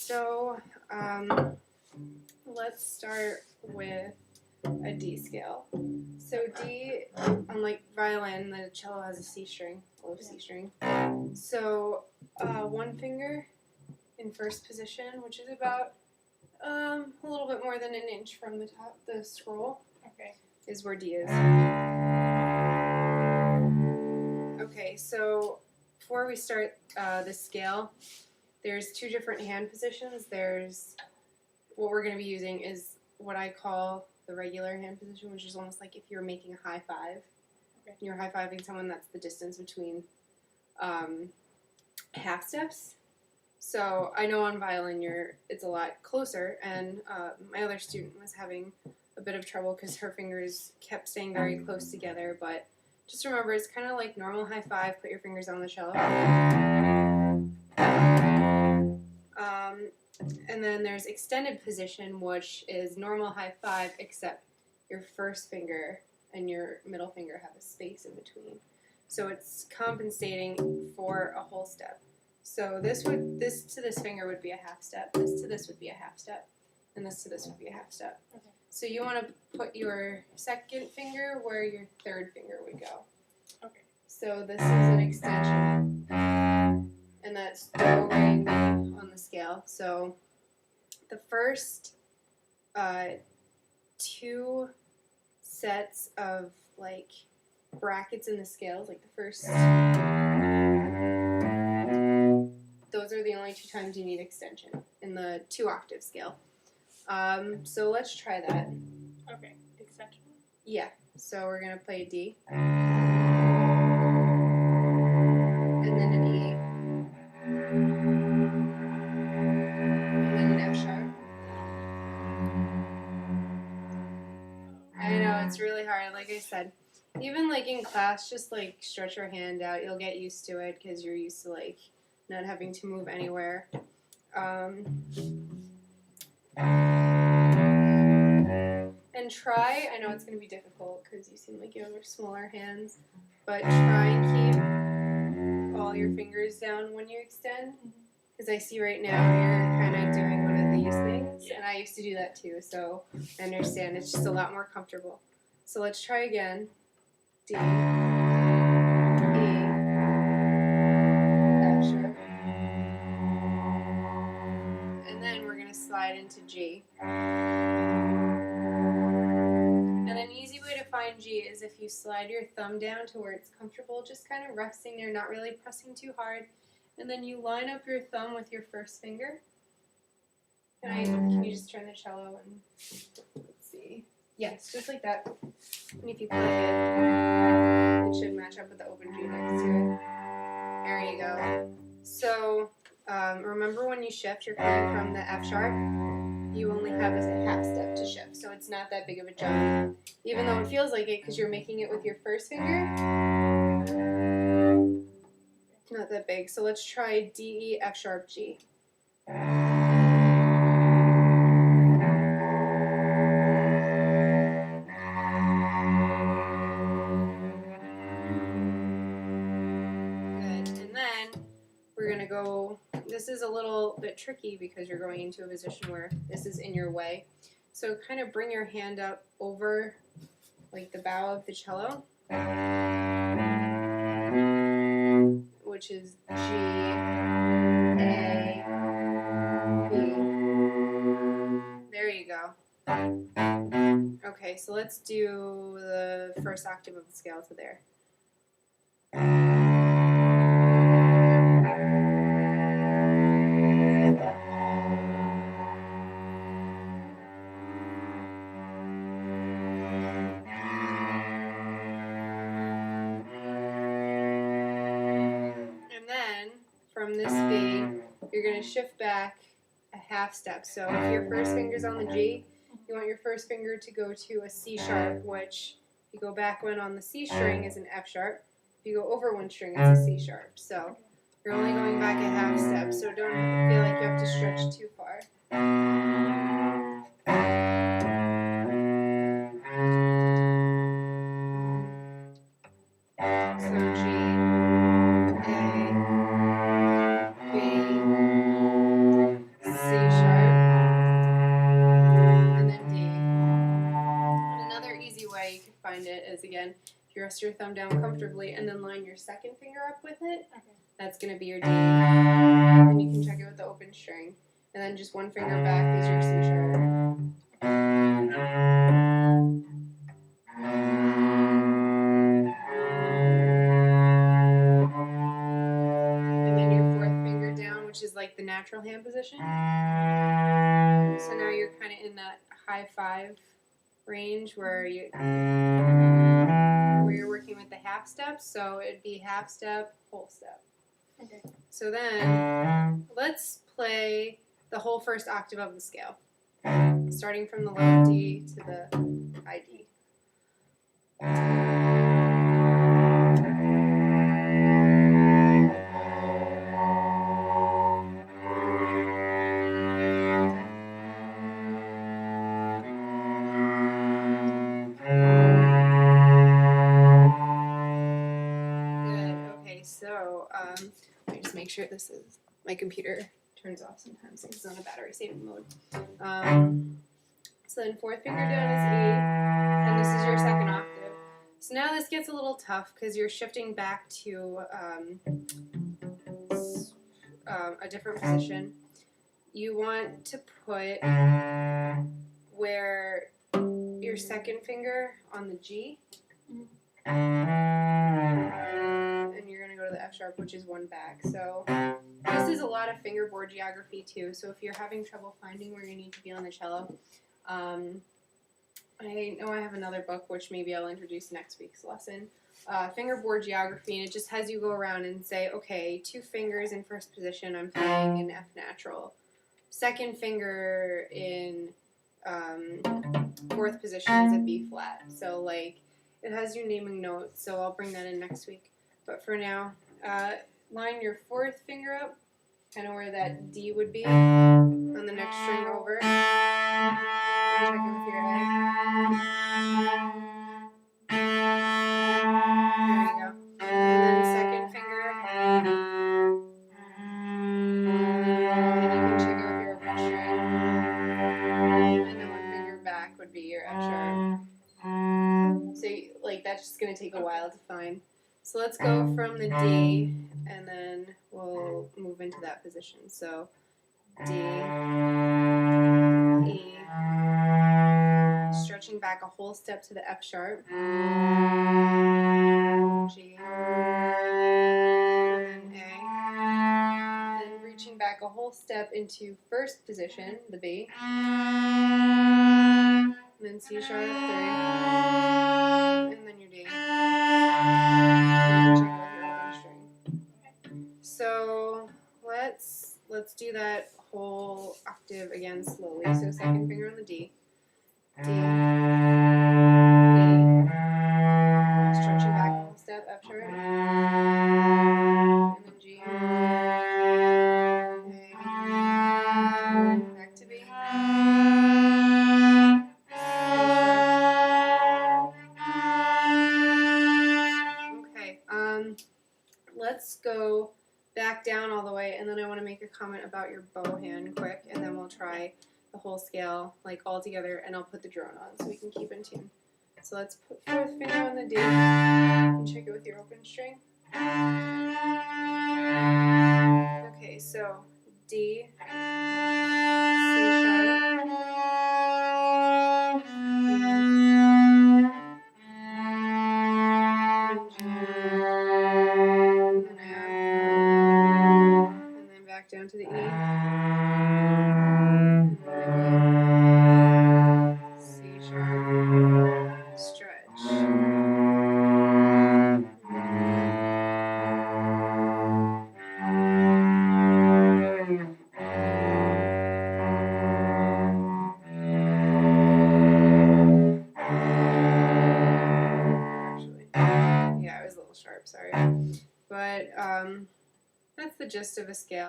So let's start with a D scale. So D, unlike violin, the cello has a C string, low C string. So one finger in first position, which is about a little bit more than an inch from the top, the scroll, is where D is. Okay, so before we start the scale, there's two different hand positions. There's what we're going to be using is what I call the regular hand position, which is almost like if you're making a high five. Okay. You're high-fiving someone, that's the distance between half steps. So I know on violin it's a lot closer, and my other student was having a bit of trouble because her fingers kept staying very close together, but just remember it's kind of like normal high five, put your fingers on the cello. And then there's extended position, which is normal high five, except your first finger and your middle finger have a space in between. So it's compensating for a whole step. So this to this finger would be a half step, this to this would be a half step, and this to this would be a half step. Okay. So you want to put your second finger where your third finger would go. Okay. So this is an extension, and that's do, re, mi on the scale. So the first two sets of like brackets in the scales, like the first, those are the only two times you need extension in the 2-octave scale. So let's try that. Okay, extension? Yeah, so we're going to play a D. And then an E. And then an F sharp. I know, it's really hard, like I said. Even like in class, just like stretch your hand out. You'll get used to it because you're used to like not having to move anywhere. And try, I know it's going to be difficult because you seem like you have smaller hands, but try and keep all your fingers down when you extend, because I see right now you're kind of doing one of these things, and I used to do that too, so I understand. It's just a lot more comfortable. So let's try again. D, E, F sharp, and then we're going to slide into G. And an easy way to find G is if you slide your thumb down to where it's comfortable, just kind of resting there, not really pressing too hard, and then you line up your thumb with your first finger. Can you just turn the cello and let's see. Yes, just like that. And if you play it, it should match up with the open G next to it. There you go. So remember when you shift, you're coming from the F sharp. You only have a half step to shift, so it's not that big of a jump. Even though it feels like it because you're making it with your first finger. Not that big. So let's try D, E, F sharp, G. We're going to go, this is a little bit tricky because you're going into a position where this is in your way. So kind of bring your hand up over like the bow of the cello, which is G, A, B. There you go. Okay, so let's do the first octave of the scale to there. From this B, you're going to shift back a half step. So if your first finger's on the G, you want your first finger to go to a C sharp, which if you go back one on the C string is an F sharp. If you go over one string, it's a C sharp. So you're only going back a half step, so don't feel like you have to stretch too far. So G, A, B, C, rest your thumb down comfortably, and then line your second finger up with it. Okay. That's going to be your D. And you can check it with the open string. And then just one finger back is your C sharp. And then your fourth finger down, which is like the natural hand position. So now you're kind of in that high five range where you're working with the half steps. So it'd be half step, whole step. Okay. So then let's play the whole first octave of the scale, starting from the low D to the high D. So let me just make sure this is, my computer turns off sometimes because it's on a battery saving mode. So then fourth finger down is E, and this is your second octave. So now this gets a little tough because you're shifting back to a different position. You want to put where your second finger on the G, and you're going to go to the F sharp, which is one back. So this is a lot of fingerboard geography too. So if you're having trouble finding where you need to be on the cello, I know I have another book, which maybe I'll introduce next week's lesson, fingerboard geography, and it just has you go around and say, okay, 2 fingers in first position, I'm playing in F natural. Second finger in fourth position is a B flat. So like, it has your naming notes, so I'll bring that in next week. But for now, line your fourth finger up, kind of where that D would be, on the next string over. And check in with your A. There you go. And then second finger. And you can check it with your open string. And then one finger back would be your F sharp. So like that's just going to take a while to find. So let's go from the D, and then we'll move into that position. So D, E, stretching back a whole step to the F sharp, G, and then A, and reaching back a whole step into first position, the B, and then C sharp, 3, and then your D. So let's do that whole octave again slowly. So second finger on the D, D, E, stretching back a whole step, F sharp, and then G, A, back to B, okay. Let's go back down all the way, and then I want to make a comment about your bow hand quick, and then we'll try the whole scale like all together, and I'll put the drone on so we can keep in tune. So let's put fourth finger on the D and check it with your open string. Okay, so D, C sharp, down to the E, C sharp, stretch, actually, yeah, I was a little sharp, sorry, but that's the gist of a scale.